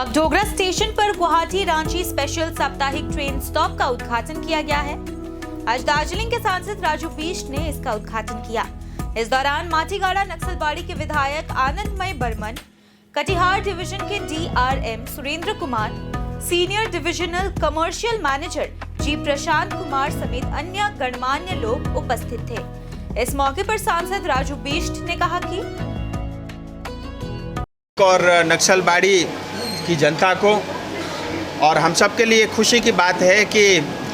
Bagdogra station पर Guwahati Ranchi special साप्ताहिक train stop का उद्घाटन किया गया है। आज दार्जिलिंग के सांसद राजू बिष्ट ने इसका उद्घाटन किया। इस दौरान माटीगाड़ा नक्सलबाड़ी के विधायक आनंदमय बर्मन, कटिहार डिवीजन के DRM Surendra Kumar, senior divisional commercial manager G Prashant Kumar समेत अन्य गणमान्य लोग उपस्थित थे। इस मौके पर सांसद राजू बिष्ट ने कहा कि और नक्सलबाड़ी की जनता को और हम सब के लिए खुशी की बात है कि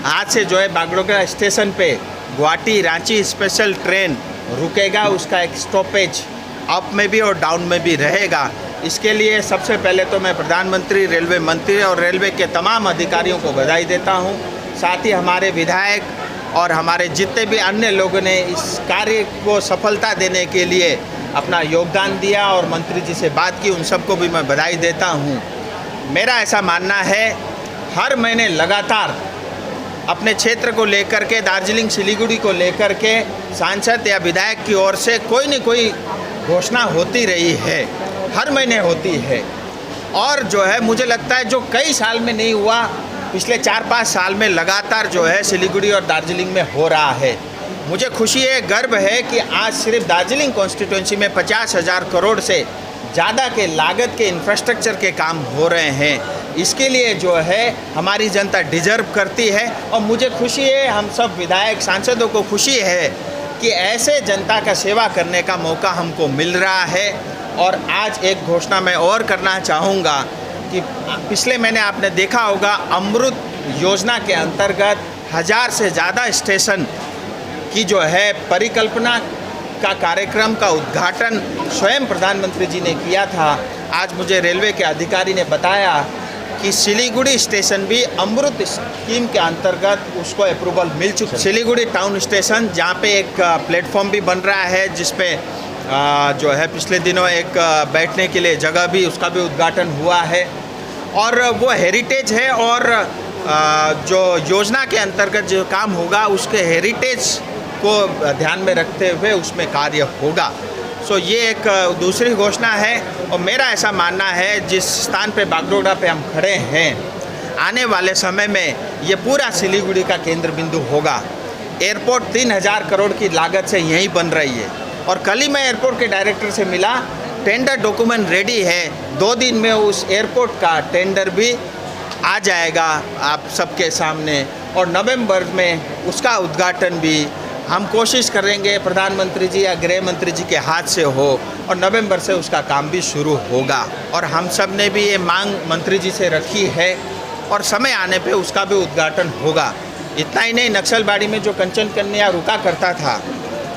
आज से जो है बागडोगरा स्टेशन पे गुवाहाटी रांची स्पेशल ट्रेन रुकेगा। उसका एक स्टॉपेज अप में भी और डाउन में भी रहेगा। इसके लिए सबसे पहले तो मैं प्रधानमंत्री, रेलवे मंत्री और रेलवे के तमाम अधिकारियों को बधाई देता हूं। साथ ही हमारे विधायक और हमारे जितने भी अन्य लोगों ने इस कार्य को सफलता देने के लिए अपना योगदान दिया और मंत्री जी से बात की, उन सबको भी मैं बधाई देता हूं। मेरा ऐसा मानना है, हर महीने लगातार अपने क्षेत्र को लेकर के, दार्जिलिंग सिलीगुड़ी को लेकर के सांसद या विधायक की ओर से कोई न कोई घोषणा होती रही है, हर महीने होती है। और जो है मुझे लगता है जो कई साल में नहीं हुआ, पिछले 4-5 साल में लगातार जो है सिलीगुड़ी और दार्जिलिंग में हो रहा है। मुझे खुशी है, गर्व है कि आज सिर्फ दार्जिलिंग कॉन्स्टिट्यूंसी में 50,000 करोड़ से ज़्यादा के लागत के इंफ्रास्ट्रक्चर के काम हो रहे हैं। इसके लिए जो है हमारी जनता डिजर्व करती है और मुझे खुशी है, हम सब विधायक सांसदों को खुशी है कि ऐसे जनता का सेवा करने का मौका हमको मिल रहा है। और आज एक घोषणा मैं और करना चाहूँगा कि पिछले महीने आपने देखा होगा, अमृत योजना के अंतर्गत 1000 से ज़्यादा स्टेशन की जो है परिकल्पना का कार्यक्रम का उद्घाटन स्वयं प्रधानमंत्री जी ने किया था। आज मुझे रेलवे के अधिकारी ने बताया कि सिलीगुड़ी स्टेशन भी अमृत स्कीम के अंतर्गत उसको अप्रूवल मिल चुका है। सिलीगुड़ी टाउन स्टेशन जहाँ पे एक प्लेटफॉर्म भी बन रहा है, जिसपे जो है पिछले दिनों एक बैठने के लिए जगह भी, उसका भी उद्घाटन हुआ है। और वो हेरिटेज है और जो योजना के अंतर्गत जो काम होगा उसके हेरिटेज को ध्यान में रखते हुए उसमें कार्य होगा। सो ये एक दूसरी घोषणा है। और मेरा ऐसा मानना है, जिस स्थान पे बागडोगरा पे हम खड़े हैं, आने वाले समय में ये पूरा सिलीगुड़ी का केंद्र बिंदु होगा। एयरपोर्ट 3000 करोड़ की लागत से यहीं बन रही है। और कल ही मैं एयरपोर्ट के डायरेक्टर से मिला, टेंडर डॉक्यूमेंट रेडी है। 2 दिन में उस एयरपोर्ट का टेंडर भी आ जाएगा आप सबके सामने और नवंबर में उसका उद्घाटन भी हम कोशिश करेंगे प्रधानमंत्री जी या गृह मंत्री जी के हाथ से हो और नवंबर से उसका काम भी शुरू होगा। और हम सब ने भी ये मांग मंत्री जी से रखी है और समय आने पे उसका भी उद्घाटन होगा। इतना ही नहीं, नक्सलबाड़ी में जो कंचन कन्या रुका करता था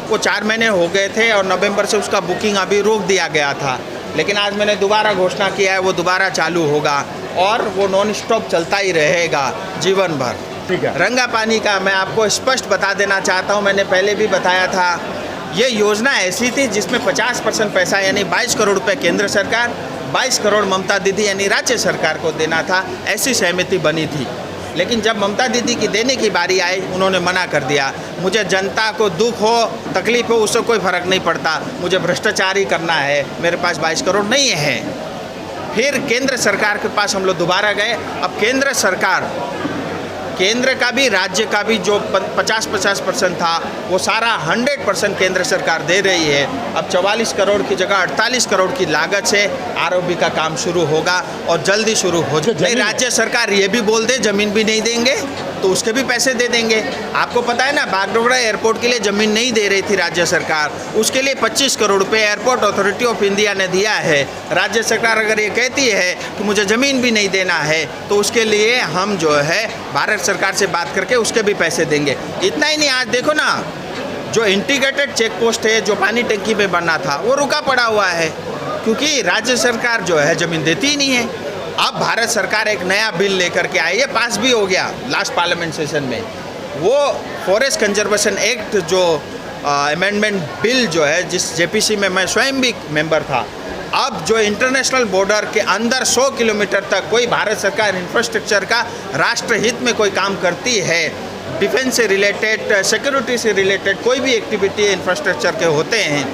वो 4 महीने हो गए थे और नवंबर से उसका बुकिंग अभी रोक दिया गया था। लेकिन आज मैंने दोबारा घोषणा किया है, वो दोबारा चालू होगा और वो नॉन स्टॉप चलता ही रहेगा जीवन भर। ठीक है। रंगापानी का मैं आपको स्पष्ट बता देना चाहता हूँ, मैंने पहले भी बताया था, ये योजना ऐसी थी जिसमें 50% पैसा यानी 22 करोड़ रुपए केंद्र सरकार, 22 करोड़ ममता दीदी यानी राज्य सरकार को देना था। ऐसी सहमति बनी थी। लेकिन जब ममता दीदी की देने की बारी आई, उन्होंने मना कर दिया। मुझे जनता को दुख हो, तकलीफ हो, उससे कोई फ़र्क नहीं पड़ता, मुझे भ्रष्टाचार ही करना है, मेरे पास 22 करोड़ नहीं है। फिर केंद्र सरकार के पास हम लोग दोबारा गए। अब केंद्र सरकार, केंद्र का भी राज्य का भी जो 50% था वो सारा 100% केंद्र सरकार दे रही है। अब 44 करोड़ की जगह 48 करोड़ की लागत से ROB का काम शुरू होगा और जल्दी शुरू हो जाए। नहीं, राज्य सरकार ये भी बोल दे ज़मीन भी नहीं देंगे तो उसके भी पैसे दे देंगे। आपको पता है ना, बागडोगरा एयरपोर्ट के लिए ज़मीन नहीं दे रही थी राज्य सरकार, उसके लिए 25 करोड़ रुपये एयरपोर्ट अथॉरिटी ऑफ इंडिया ने दिया है। राज्य सरकार अगर ये कहती है कि मुझे ज़मीन भी नहीं देना है तो उसके लिए हम जो है भारत सरकार से बात करके उसके भी पैसे देंगे। इतना ही नहीं, आज देखो ना, जो इंटीग्रेटेड चेक पोस्ट है जो पानी टंकी में बनना था वो रुका पड़ा हुआ है क्योंकि राज्य सरकार जो है ज़मीन देती ही नहीं है। अब भारत सरकार एक नया बिल लेकर के आई है, पास भी हो गया लास्ट पार्लियामेंट सेशन में, वो फॉरेस्ट कंजर्वेशन एक्ट जो अमेंडमेंट बिल जो है, जिस JPC में मैं स्वयं भी मेंबर था। अब जो इंटरनेशनल बॉर्डर के अंदर 100 किलोमीटर तक कोई भारत सरकार इंफ्रास्ट्रक्चर का राष्ट्र हित में कोई काम करती है, डिफेंस से रिलेटेड, सिक्योरिटी से रिलेटेड कोई भी एक्टिविटी इंफ्रास्ट्रक्चर के होते हैं,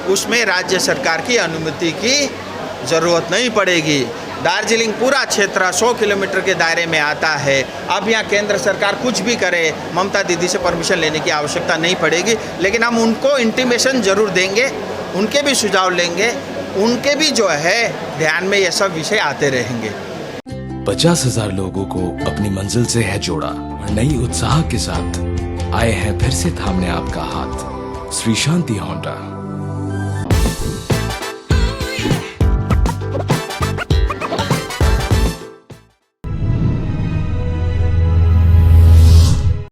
उसमें राज्य सरकार की अनुमति की ज़रूरत नहीं पड़ेगी। दार्जिलिंग पूरा क्षेत्र 100 किलोमीटर के दायरे में आता है। अब यहाँ केंद्र सरकार कुछ भी करे, ममता दीदी से परमिशन लेने की आवश्यकता नहीं पड़ेगी, लेकिन हम उनको इंटीमेशन ज़रूर देंगे, उनके भी सुझाव लेंगे, उनके भी जो है ध्यान में ये सब विषय आते रहेंगे। 50,000 लोगों को अपनी मंजिल से है जोड़ा और नई उत्साह के साथ आए हैं फिर से थामने आपका हाथ। श्री शांति होंडा।